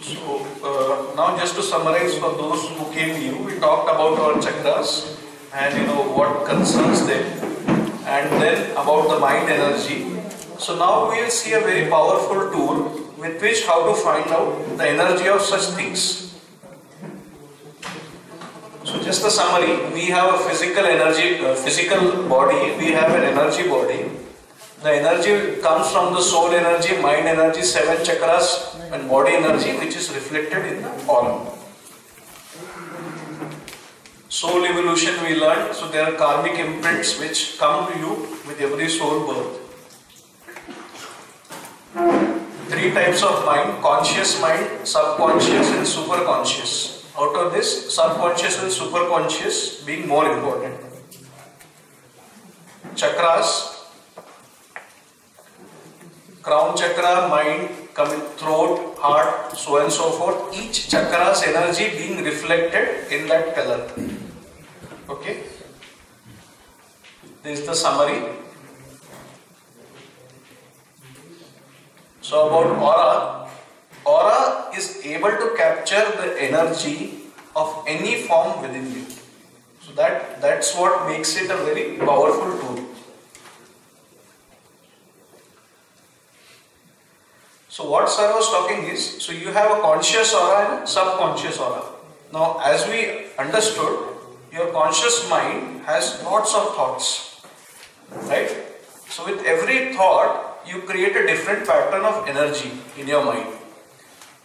Now just to summarize for those who came new, we talked about our chakras and what concerns them, and then about the mind energy. So now we will see a very powerful tool with which how to find out the energy of such things. So just a summary, we have a physical energy, physical body, we have an energy body. The energy comes from the soul energy, mind energy, 7 chakras and body energy, which is reflected in the aura. Soul evolution we learned, so there are karmic imprints which come to you with every soul birth. 3 types of mind: conscious mind, subconscious and superconscious. Out of this, subconscious and superconscious being more important. Chakras: crown chakra, mind, throat, heart, so and so forth. Each chakra's energy being reflected in that color. Okay. This is the summary. So about aura. Aura is able to capture the energy of any form within you. So that's what makes it a very powerful tool. So what sir was talking is, so you have a conscious aura and a subconscious aura. Now as we understood, your conscious mind has lots of thoughts, right? So with every thought, you create a different pattern of energy in your mind.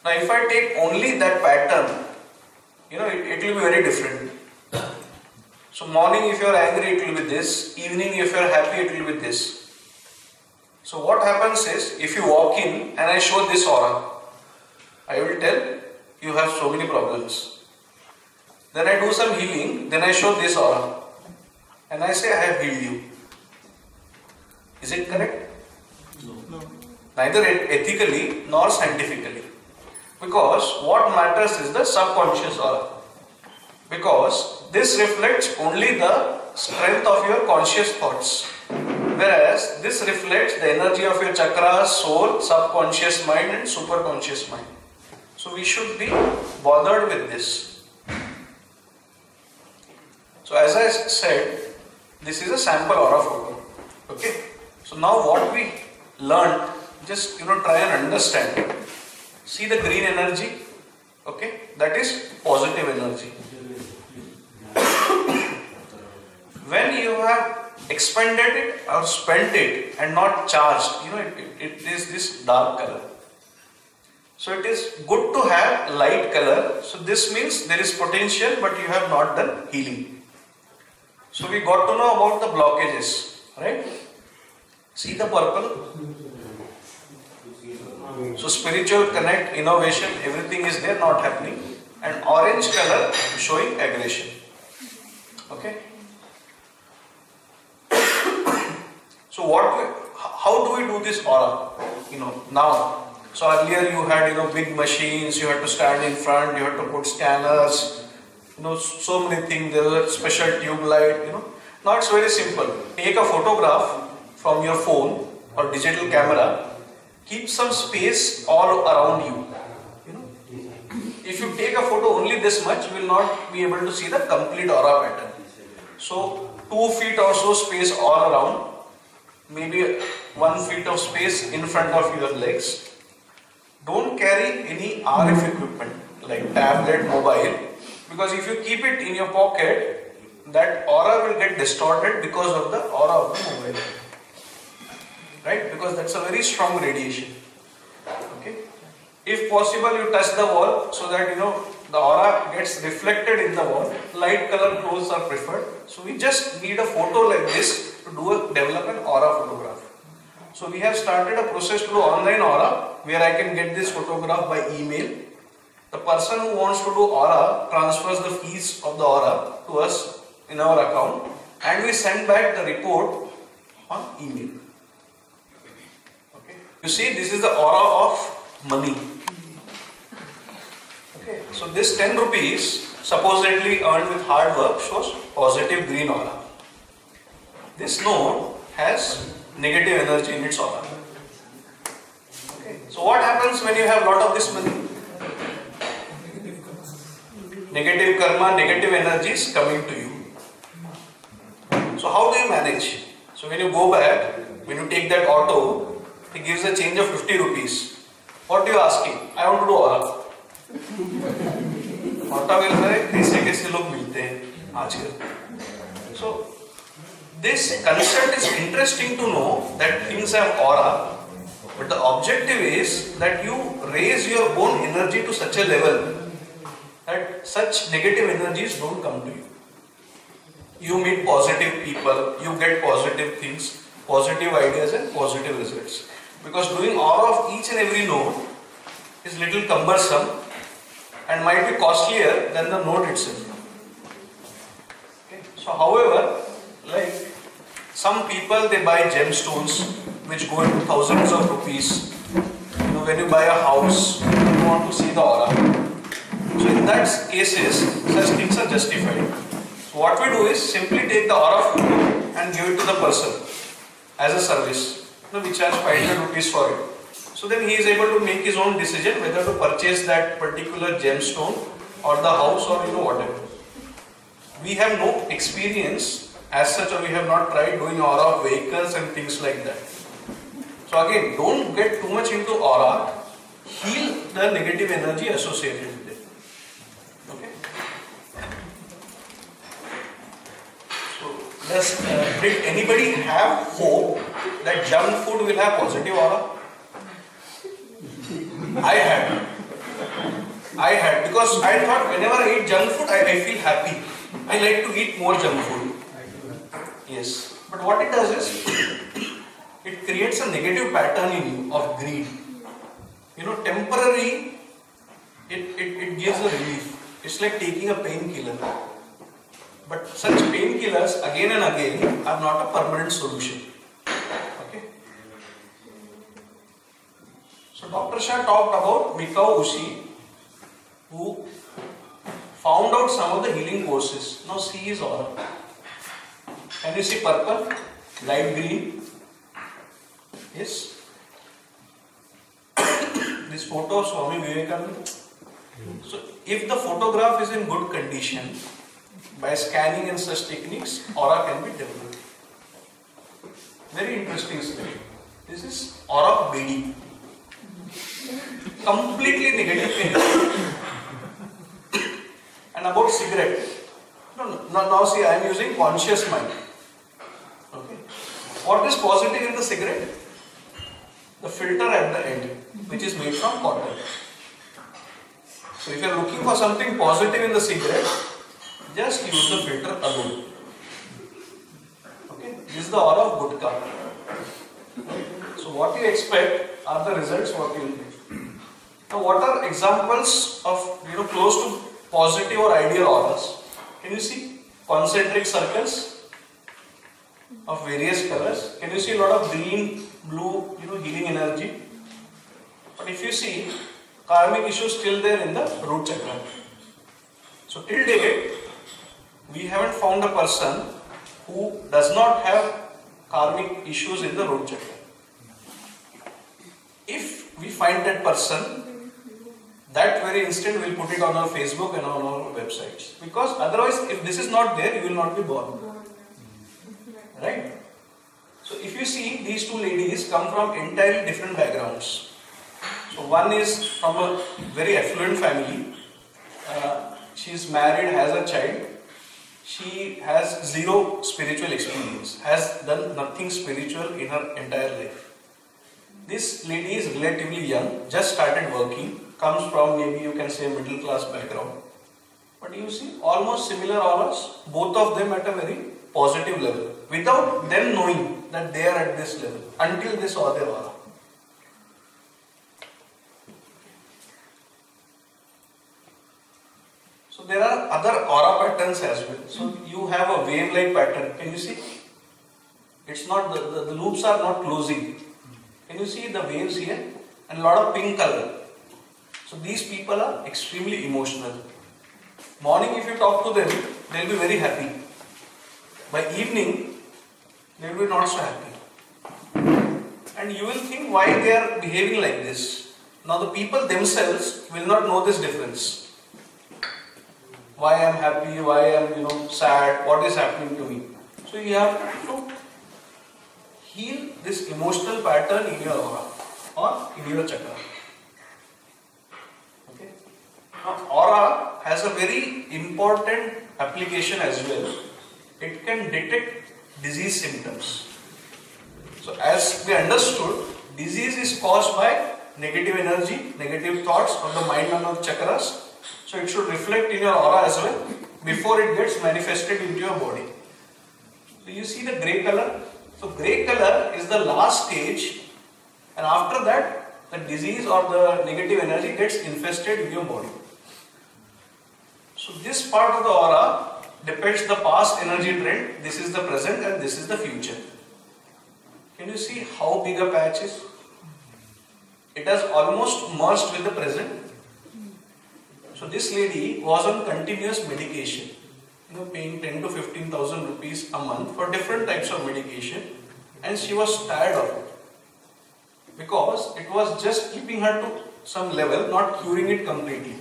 Now if I take only that pattern, it will be very different. So morning if you are angry, it will be this. Evening if you are happy, it will be this. So what happens is, if you walk in and I show this aura, I will tell you have so many problems. Then I do some healing, then I show this aura and I say I have healed you. Is it correct? No. Neither ethically nor scientifically. Because what matters is the subconscious aura. Because this reflects only the strength of your conscious thoughts. Whereas this reflects the energy of your chakras, soul, subconscious mind and superconscious mind. So we should be bothered with this. So as I said, this is a sample aura photo. Okay. So now what we learned, just try and understand. See the green energy, okay? That is positive energy. When you have expended it or spent it and not charged, it is this dark color. So it is good to have light color. So this means there is potential, but you have not done healing. So we got to know about the blockages, right? See the purple. So spiritual connect, innovation, everything is there, not happening. And orange color showing aggression. Okay. So how do we do this aura? Now. So earlier you had big machines, you had to stand in front, you had to put scanners, so many things. There was a special tube light. Now it's very simple. Take a photograph from your phone or digital camera. Keep some space all around you. If you take a photo only this much, you will not be able to see the complete aura pattern. So 2 feet or so space all around. Maybe 1 foot of space in front of your legs. Don't carry any RF equipment like tablet, mobile, because if you keep it in your pocket, that aura will get distorted because of the aura of the mobile. Right? Because that's a very strong radiation. Okay? If possible, you touch the wall so that the aura gets reflected in the wall. Light color clothes are preferred. So we just need a photo like this to develop an aura photograph. So we have started a process to do online aura, where I can get this photograph by email. The person who wants to do aura transfers the fees of the aura to us in our account, and we send back the report on email. Okay. You see, this is the aura of money. Okay. So this 10 rupees supposedly earned with hard work shows positive green aura. This note has negative energy in its aura. Okay. So what happens when you have a lot of this money? negative karma, negative energy is coming to you. So how do you manage? So when you go back, when you take that auto, he gives a change of 50 rupees. What do you ask him? I want to do aura. Aura will say, कैसे कैसे लोग मिलते हैं आजकल. So this concept is interesting to know that things have aura, but the objective is that you raise your own energy to such a level that such negative energies don't come to you. You meet positive people, you get positive things, positive ideas and positive results. Because doing aura of each and every node is little cumbersome and might be costlier than the node itself. Okay. So however, like some people, they buy gemstones which go into thousands of rupees. You know, when you buy a house, you want to see the aura. So in that cases, such things are justified. So what we do is simply take the aura photo and give it to the person as a service. You know, we charge 500 rupees for it. So then he is able to make his own decision whether to purchase that particular gemstone or the house or whatever. We have no experience as such, or we have not tried doing aura of vehicles and things like that. So again, don't get too much into aura. Heal the negative energy associated with it. Okay. So did anybody have hope that junk food will have positive aura? I had because I thought whenever I eat junk food, I feel happy. I like to eat more junk food. Yes, but what it does is it creates a negative pattern in you of greed. Temporary, it gives a relief. It's like taking a painkiller. But such painkillers again and again are not a permanent solution. Okay. So Dr. Shah talked about Mikao Usui, who found out some of the healing courses. Now see his aura. Can you see purple, light green? Yes. This photo of Swami Vivekananda. So if the photograph is in good condition, by scanning and such techniques, aura can be developed. Very interesting study. This is aura of BD. Completely negative energy. And about cigarette. Now see, I am using conscious mind. Okay. What is positive in the cigarette? The filter at the end, which is made from cotton. So if you are looking for something positive in the cigarette, just use the filter alone. Okay. This is the aura of Gutka. So what you expect are the results what you will get. Now what are examples of close to positive or ideal auras? Can you see concentric circles of various colors? Can you see a lot of green, blue, healing energy? But if you see, karmic issues still there in the root chakra. So till date, we haven't found a person who does not have karmic issues in the root chakra. If we find that person, that very instant we'll put it on our Facebook and on our websites. Because otherwise, if this is not there, you will not be born. Right? So if you see, these two ladies come from entirely different backgrounds. So one is from a very affluent family. She is married, has a child. She has zero spiritual experience, has done nothing spiritual in her entire life. This lady is relatively young, just started working, comes from maybe you can say middle class background. But you see almost similar auras, both of them at a very positive level, without them knowing that they are at this level, until they saw their aura. So there are other aura patterns as well. So you have a wave-like pattern. Can you see? It's not, the loops are not closing. Can you see the waves here? And a lot of pink color. So these people are extremely emotional. Morning if you talk to them, they will be very happy. By evening, they will be not so happy. And you will think why they are behaving like this. Now the people themselves will not know this difference. why I am happy, why I am sad, what is happening to me. So you have to heal this emotional pattern in your aura or in your chakra. Okay. Now aura has a very important application as well. It can detect disease symptoms. So as we understood, disease is caused by negative energy, negative thoughts of the mind and of chakras. So it should reflect in your aura as well before it gets manifested into your body. So you see the grey color. So grey color is the last stage, and after that the disease or the negative energy gets infested in your body. So this part of the aura depicts the past energy trend. This is the present and this is the future. Can you see how big a patch is? It has almost merged with the present. So this lady was on continuous medication, paying 10 to 15,000 rupees a month for different types of medication, and she was tired of it because it was just keeping her to some level, not curing it completely.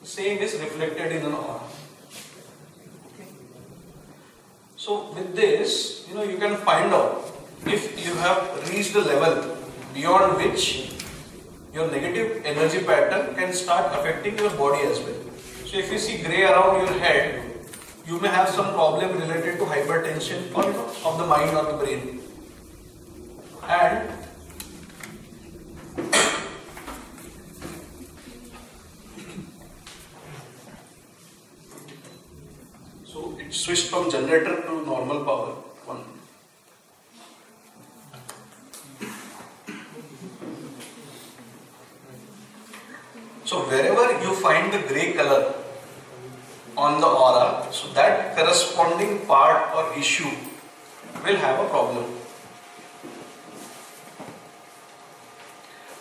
The same is reflected in an aura. So with this, you can find out if you have reached a level beyond which your negative energy pattern can start affecting your body as well. So if you see grey around your head, you may have some problem related to hypertension or of the mind or the brain. And so it switched from generator to normal power. So wherever you find the grey color on the aura, so that corresponding part or issue will have a problem.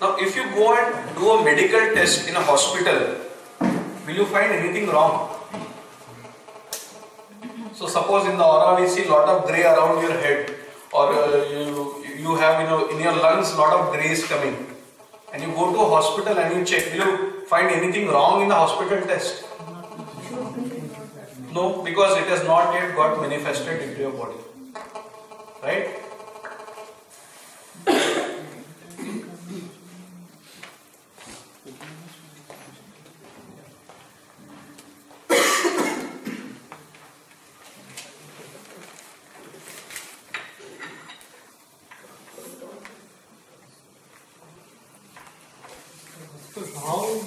Now if you go and do a medical test in a hospital, will you find anything wrong? So suppose in the aura we see a lot of grey around your head, or you have in your lungs a lot of grey is coming, and you go to a hospital and you check, will you find anything wrong in the hospital test? No, because it has not yet got manifested into your body. Right?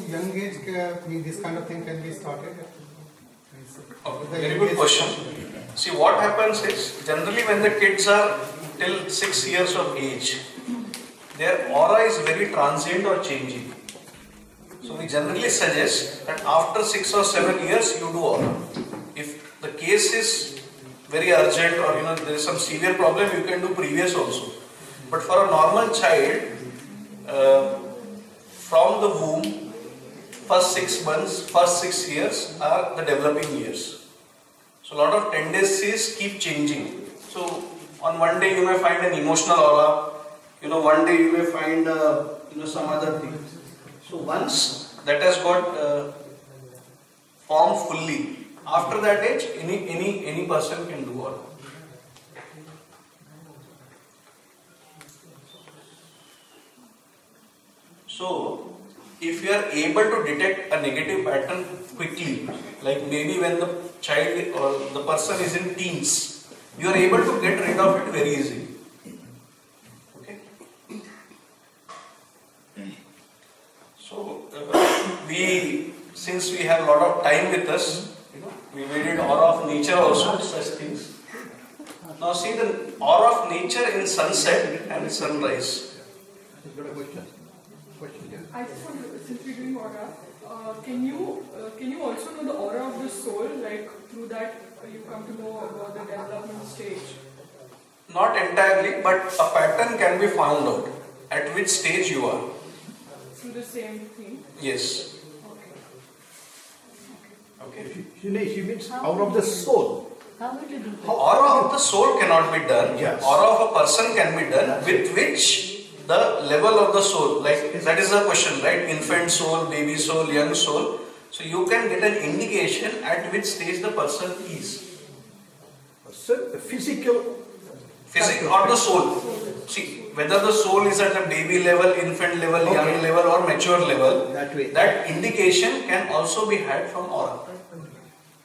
Young age, this kind of thing can be started? Very good question. See, what happens is, generally when the kids are till 6 years of age, their aura is very transient or changing. So we generally suggest that after 6 or 7 years you do aura. If the case is very urgent or there is some severe problem, you can do previous also. But for a normal child, from the womb, first 6 months, first 6 years are the developing years. So a lot of tendencies keep changing. So on one day you may find an emotional aura, one day you may find some other thing. So once that has got formed fully, after that age any person can do aura. So if you are able to detect a negative pattern quickly, like maybe when the child or the person is in teens, you are able to get rid of it very easily. Okay. So since we have a lot of time with us, we did aura of nature also, such things. Now see the aura of nature in sunset and sunrise. I just want to, since we're doing aura, can you also know the aura of the soul, like through that you come to know about the development stage? Not entirely, but a pattern can be found out at which stage you are. Through the same thing? Yes. Okay. She means aura of the soul. How would you do that? Aura of the soul cannot be done. Yes. Aura of a person can be done, with which the level of the soul, like that is the question, right? Infant soul, baby soul, young soul. So you can get an indication at which stage the person is. So the physical Or the soul. See, whether the soul is at a baby level, infant level, young level or mature level, that way. that indication can also be had from aura.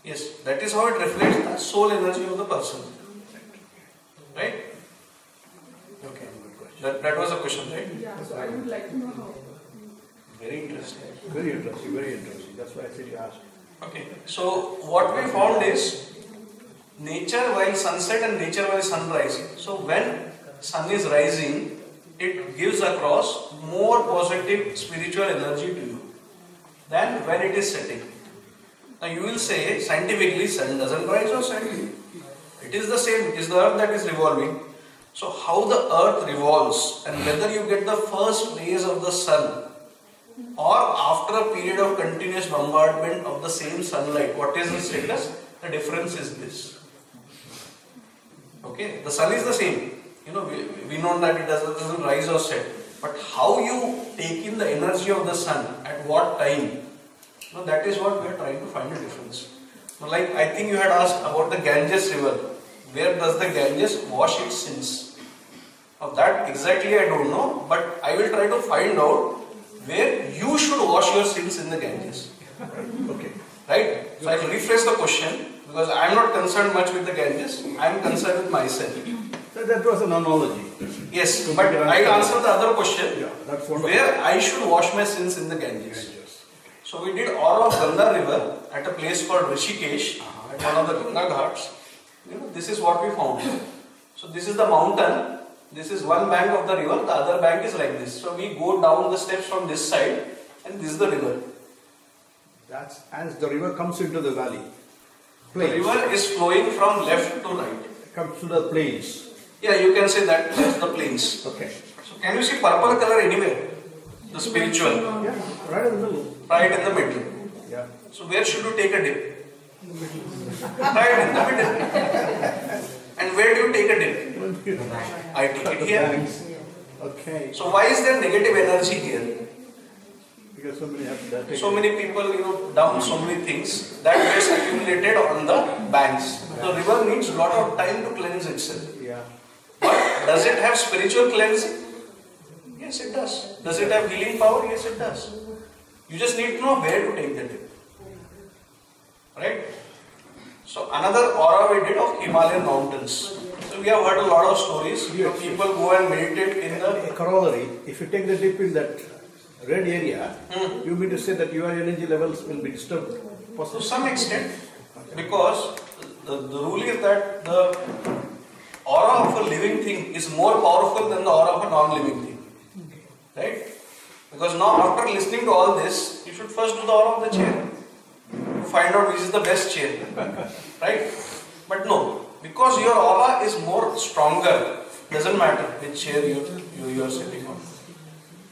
Yes, that is how it reflects the soul energy of the person. Right? Okay. That was a question, right? Yeah, so I would like to know how. Very interesting. Very interesting, very interesting. That's why I said you asked. Okay. So what we found is nature while sunset and nature while sunrise. So when sun is rising, it gives across more positive spiritual energy to you than when it is setting. Now you will say scientifically sun doesn't rise or set. It is the same. It is the earth that is revolving. So how the earth revolves and whether you get the first rays of the sun or after a period of continuous bombardment of the same sunlight, what is the status? The difference is this. Okay, the sun is the same. You know, we know that it doesn't rise or set. But how you take in the energy of the sun at what time? You know, that is what we are trying to find a difference. Now, like I think you had asked about the Ganges river. Where does the Ganges wash its sins? Now that exactly I don't know, but I will try to find out where you should wash your sins in the Ganges. Okay. Right? So I will rephrase the question because I am not concerned much with the Ganges. I am concerned with myself. So that was an analogy. Yes, but I will answer the other question. Yeah, that's wonderful. Where I should wash my sins in the Ganges. So we did all of Ganga river at a place called Rishikesh, at one of the Ganga Ghats. You know, this is what we found. So this is the mountain. This is one bank of the river, the other bank is like this. So we go down the steps from this side and this is the river. That's as the river comes into the valley. The river is flowing from left to right. Comes to the plains. Yeah, you can say that that's the plains. Okay. So can you see purple color anywhere? The spiritual. Yeah, right in the middle. Right in the middle. Yeah. So where should you take a dip? Right in the middle. And where do you take a dip? I take it here. Okay. So why is there negative energy here? Because somebody has to So many people, you know, dump so many things that gets accumulated on the banks. The river needs a lot of time to cleanse itself. Yeah. But does it have spiritual cleansing? Yes, it does. Does it have healing power? Yes, it does. You just need to know where to take the dip. Right? So another aura we did of Himalayan mountains. So we have heard a lot of stories. You know, people go and meditate in the... A corollary, if you take the dip in that red area, you mean to say that your energy levels will be disturbed? To some extent, because the rule is that the aura of a living thing is more powerful than the aura of a non-living thing. Right? Because now after listening to all this, you should first do the aura of the chair. Find out which is the best chair. Right? But no, because your aura is more stronger, doesn't matter which chair you are sitting on.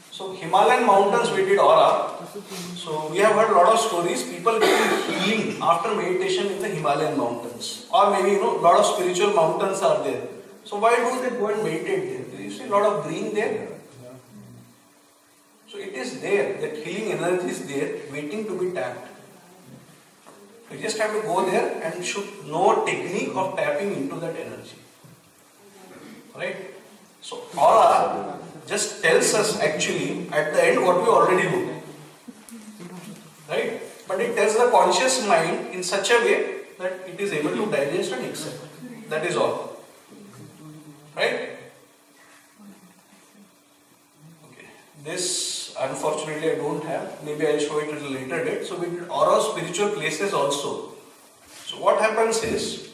So Himalayan mountains we did aura. So we have heard a lot of stories, people getting healing after meditation in the Himalayan mountains. Or maybe, you know, a lot of spiritual mountains are there. So why do they go and meditate there? You see a lot of green there. So it is there, that healing energy is there, waiting to be tapped. You just have to go there and should know a technique of tapping into that energy. Right? So aura just tells us actually at the end what we already know. Right? But it tells the conscious mind in such a way that it is able to digest and accept. That is all. Right? Okay. This unfortunately I don't have. Maybe I'll show it at a later date. So we did aura of spiritual places also. So what happens is,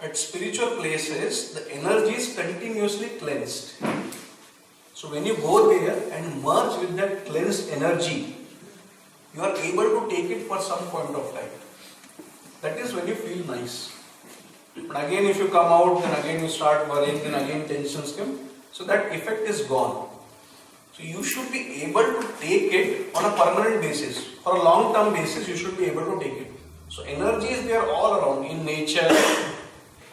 at spiritual places, the energy is continuously cleansed. So when you go there and merge with that cleansed energy, you are able to take it for some point of time. That is when you feel nice. But again, if you come out, then again you start worrying, then again tensions come. So that effect is gone. So you should be able to take it on a permanent basis. For a long-term basis, you should be able to take it. So energy is there all around, in nature,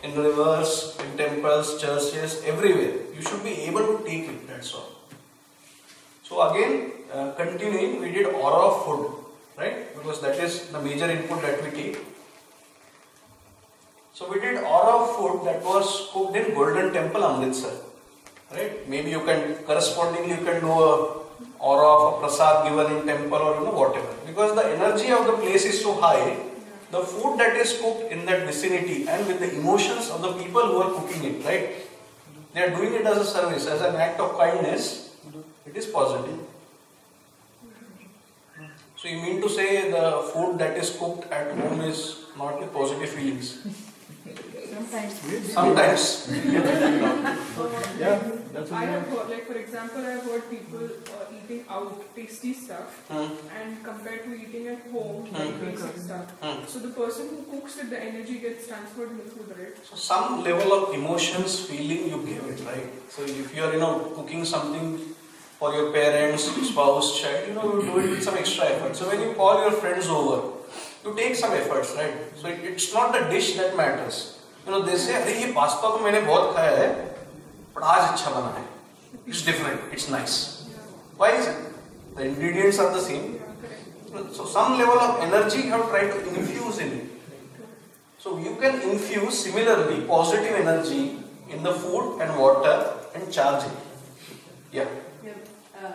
in rivers, in temples, churches, everywhere. You should be able to take it, that's all. So again, continuing, we did aura of food. right? Because that is the major input that we take. So we did aura of food that was cooked in Golden Temple, Amritsar, right? Maybe you can correspondingly you can do a aura of a prasad given in temple or whatever. Because the energy of the place is so high, the food that is cooked in that vicinity and with the emotions of the people who are cooking it, right? They are doing it as a service, as an act of kindness. It is positive. So you mean to say the food that is cooked at home is not with positive feelings? Sometimes. Yeah, that's I have heard, like for example, I have heard people eating out tasty stuff and compared to eating at home, like basic stuff. So the person who cooks it, the energy gets transferred in the food, right? So some level of emotions, feeling you give it, right? So if you are, cooking something for your parents, spouse, child, you do it with some extra effort. So when you call your friends over, you take some efforts, right? So it's not the dish that matters. They say, "अरे ये pasta तो मैंने बहुत खाया है, but आज अच्छा बना है. It's different. It's nice." Why is it? The ingredients are the same. So some level of energy you have tried to infuse in it. So you can infuse similarly positive energy in the food and water and charge it. Yeah.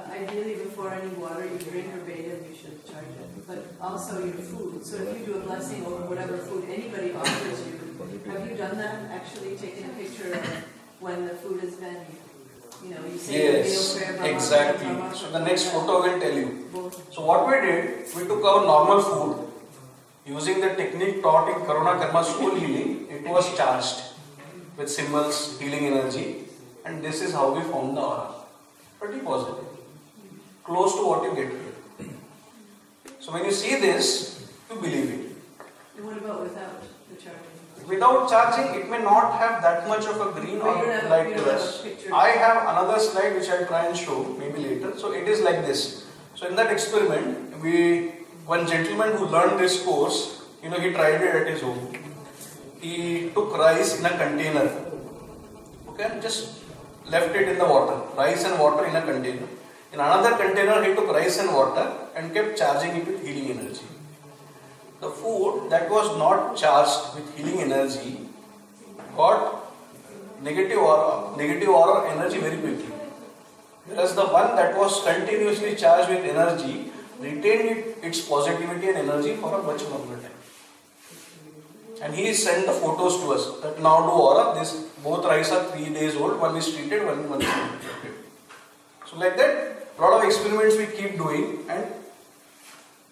Ideally, before any water you drink or bathe, you should charge it. But also your food. So if you do a blessing over whatever food anybody offers you, have you done that? Actually taken a picture of when the food has been, you say Yes, exactly. So the next photo will tell you. Both. So what we did, we took our normal food, using the technique taught in Karuna Karma Soul Healing, it was charged with symbols, healing energy, and this is how we formed the aura. Pretty positive. Close to what you get here. So when you see this, you believe it. And what about without the charging? Without charging, it may not have that much of a green or light to us. I have another slide which I'll try and show maybe later. So it is like this. So in that experiment, one gentleman who learned this course, he tried it at his home. He took rice in a container, okay, and just left it in the water. Rice and water in a container. In another container, he took rice and water and kept charging it with healing energy. The food that was not charged with healing energy got negative aura energy very quickly. Whereas the one that was continuously charged with energy retained its positivity and energy for a much longer time. And he sent the photos to us that now do aura. Both rice are 3 days old. One is treated, one is not treated. So like that, a lot of experiments we keep doing, and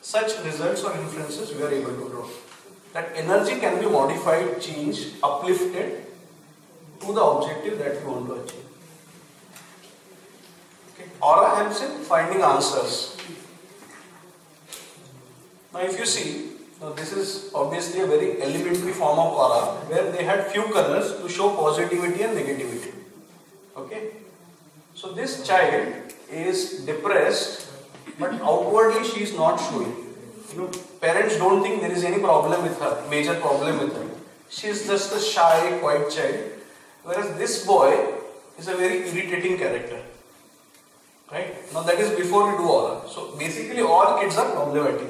such results or inferences we are able to draw. That energy can be modified, changed, uplifted to the objective that we want to achieve. Okay. Aura helps in finding answers. Now if you see, now this is obviously a very elementary form of aura where they had few colors to show positivity and negativity. Okay. So this child is depressed, but outwardly she is not showing. Parents don't think there is any problem with her, major problem with her. She is just a shy, quiet child. Whereas this boy is a very irritating character. Right? Now that is before we do aura. So basically all kids are problematic.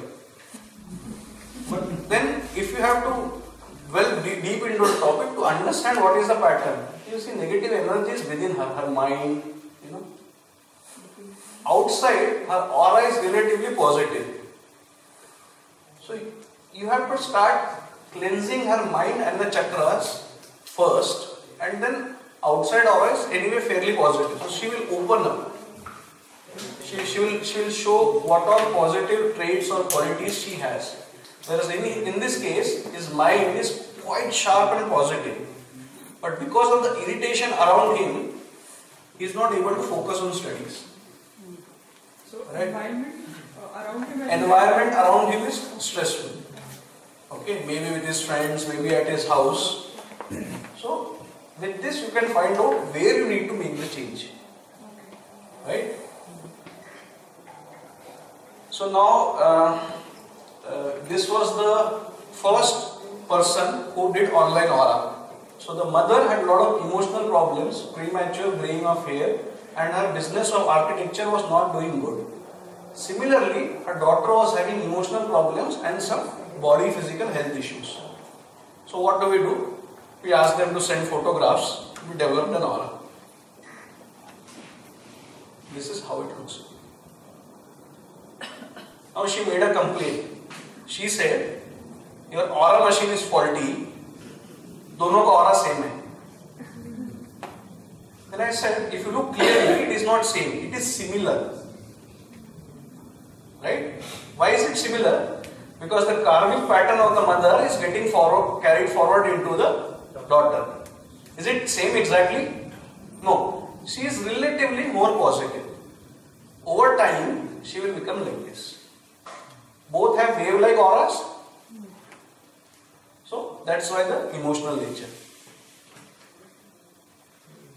But then if you have to delve deep into the topic to understand what is the pattern, you see negative energy is within her mind, Outside, her aura is relatively positive. So you have to start cleansing her mind and the chakras first, and then outside aura is anyway fairly positive. So she will open up. She will show what all positive traits or qualities she has. Whereas in this case, his mind is quite sharp and positive. But because of the irritation around him, he is not able to focus on studies. So Right. environment around him is stressful. Okay, maybe with his friends, maybe at his house. So with this you can find out where you need to make the change. Right? So now this was the first person who did online aura. So the mother had a lot of emotional problems, premature graying of hair, and her business of architecture was not doing good. Similarly, her daughter was having emotional problems and some body physical health issues. So what do? We ask them to send photographs. We developed an aura. This is how it looks. Now she made a complaint. She said, your aura machine is faulty. दोनों का aura same है. Then I said, if you look clearly, it is not same. It is similar. Right? Why is it similar? Because the karmic pattern of the mother is getting carried forward into the daughter. Is it same exactly? No. She is relatively more positive. Over time, she will become like this. Both have wave-like auras. So that's why the emotional nature.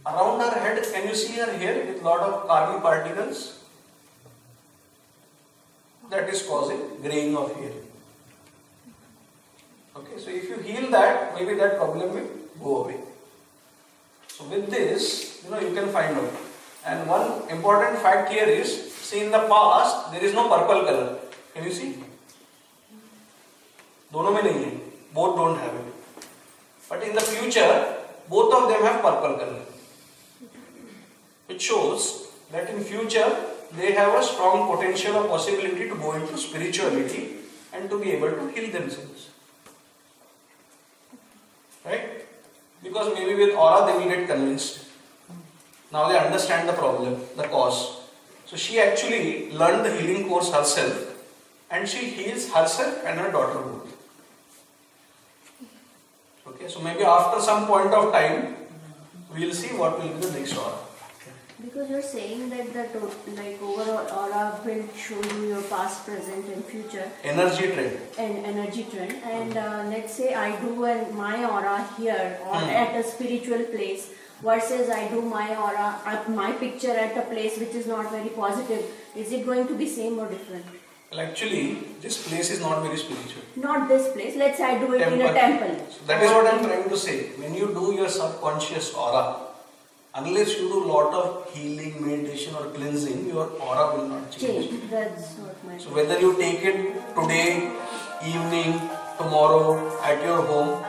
Around her head, can you see her hair with lot of karmic particles? That is causing graying of hair. Okay, so if you heal that, maybe that problem will go away. So with this, you can find out. And one important fact here is, see in the past, there is no purple color. Can you see? दोनों में नहीं है. Both don't have it. But in the future, both of them have purple color. It shows that in future, they have a strong potential or possibility to go into spirituality and to be able to heal themselves. Right? Because maybe with aura they will get convinced. Now they understand the problem, the cause. So she actually learned the healing course herself and she heals herself and her daughter both. Okay, so maybe after some point of time, we will see what will be the next aura. Because you're saying that the overall aura will show you your past, present and future. Energy trend. And energy trend. And let's say I do my aura here or at a spiritual place versus I do my aura, my picture at a place which is not very positive. Is it going to be same or different? Well, actually, this place is not very spiritual. Not this place. Let's say I do it in a temple. So that is what I am trying to say. When you do your subconscious aura, unless you do lot of healing, meditation or cleansing, your aura will not change. That's not my. So whether you take it today, evening, tomorrow, at your home,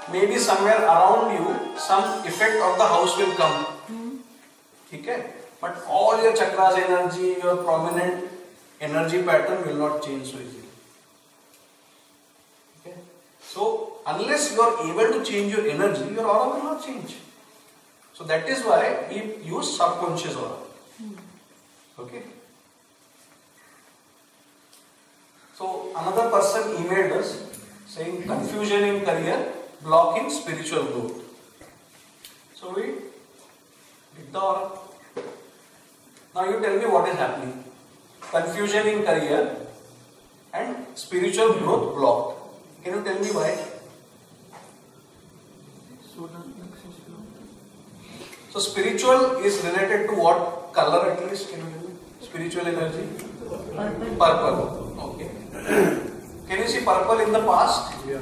maybe somewhere around you, some effect of the house will come. Okay? But all your chakras energy, your prominent energy pattern will not change so easily. Okay? So unless you are able to change your energy, your aura will not change. So that is why we use subconscious aura. Okay. So another person emailed us saying confusion in career, block in spiritual growth. So we did the aura. Now you tell me what is happening. Confusion in career and spiritual growth blocked. Can you tell me why? So spiritual is related to what color at least? Can you tell me? Spiritual energy? Purple. Okay. Can you see purple in the past? Yeah.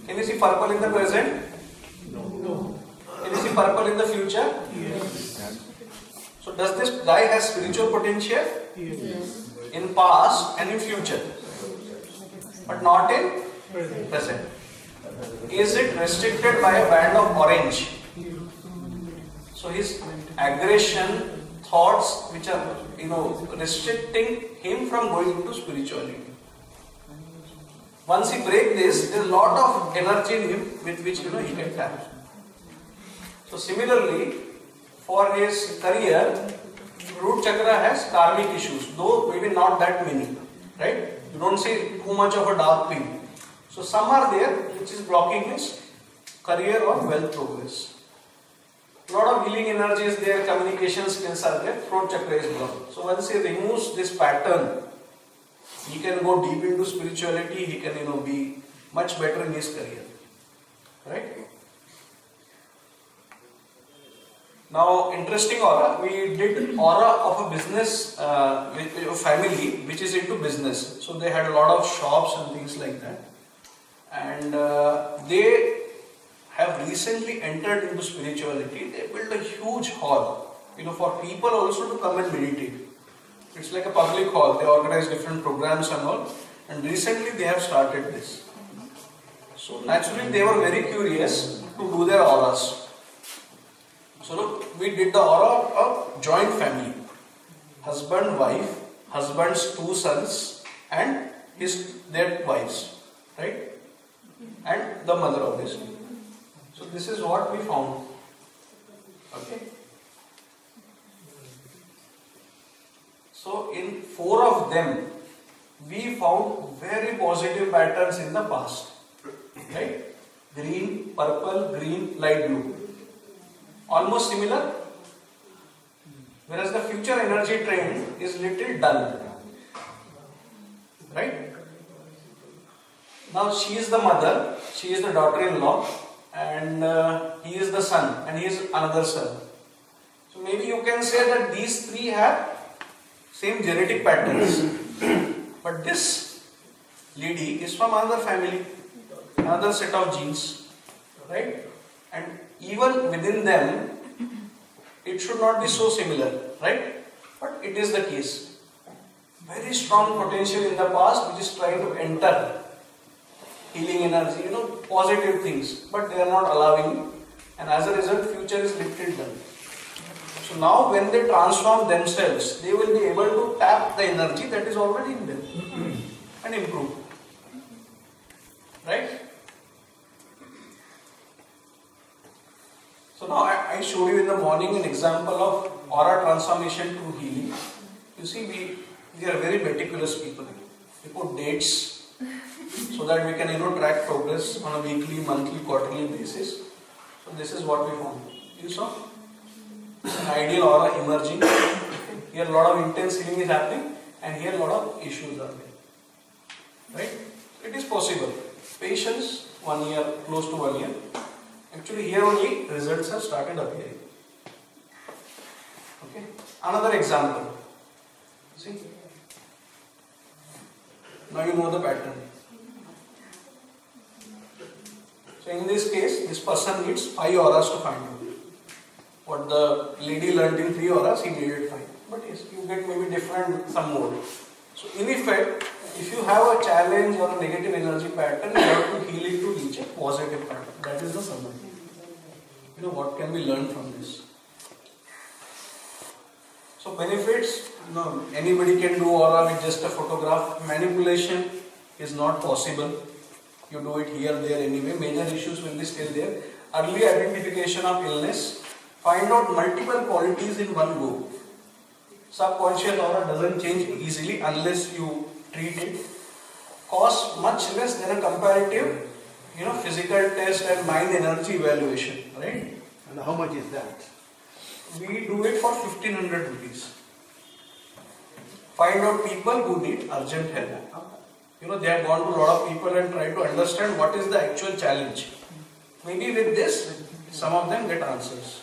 Can you see purple in the present? No. Can you see purple in the future? Yes. So does this guy have spiritual potential? Yes. In past and in future, but not in present. Is it restricted by a band of orange? So his aggression, thoughts which are restricting him from going into spirituality. Once he breaks this, there is a lot of energy in him with which he can tap. So similarly, for his career, root chakra has karmic issues, though maybe not that many, right? You don't see too much of a dark pink. So some are there which is blocking his career or wealth progress. A lot of healing energy is there, communication skills are there, throat chakra is blocked. So once he removes this pattern, he can go deep into spirituality, he can be much better in his career. Right? Now, interesting aura. We did aura of a business, a family which is into business. So they had a lot of shops and things like that. And they have recently entered into spirituality. They built a huge hall, for people also to come and meditate. It's like a public hall. They organize different programs and all. And recently they have started this. So naturally they were very curious to do their auras. So look, we did the aura of joint family. Husband, wife, husband's 2 sons and their wives. Right? And the mother obviously. So this is what we found. Okay. So in 4 of them, we found very positive patterns in the past. Right? Green, purple, green, light blue. Almost similar. Whereas the future energy trend is little dull. Right? Now she is the mother, she is the daughter-in-law, and he is the son, and he is another son. So maybe you can say that these 3 have same genetic patterns. But this lady is from another family, another set of genes, right? And even within them, it should not be so similar, right? But it is the case. Very strong potential in the past which is trying to enter healing energy, positive things, but they are not allowing, and as a result, future is little dull. So now when they transform themselves, they will be able to tap the energy that is already in them and improve. Right? So now I showed you in the morning an example of aura transformation through healing. You see, we are very meticulous people. We put dates so that we can track progress on a weekly, monthly, quarterly basis. So this is what we found. You saw? An ideal aura emerging. Here a lot of intense healing is happening, and here a lot of issues are there. Right? It is possible. Patience, 1 year, close to 1 year. Actually here only results have started appearing. Okay. Another example. See? Now you know the pattern. So in this case, this person needs 5 auras to find out. What the lady learnt in 3 auras, he needed 5. But yes, you get maybe different, some more. So in effect, if you have a challenge or a negative energy pattern, you have to heal it to reach a positive pattern. That is the summary. What can we learn from this? So benefits, anybody can do aura with just a photograph. Manipulation is not possible. You do it here, there, anyway. Major issues will be still there. Early identification of illness. Find out multiple qualities in one go. Subconscious aura doesn't change easily unless you treat it. Costs much less than a comparative, physical test and mind energy evaluation, right? And how much is that? We do it for 1500 rupees. Find out people who need urgent help. They have gone to a lot of people and tried to understand what is the actual challenge. Maybe with this, some of them get answers.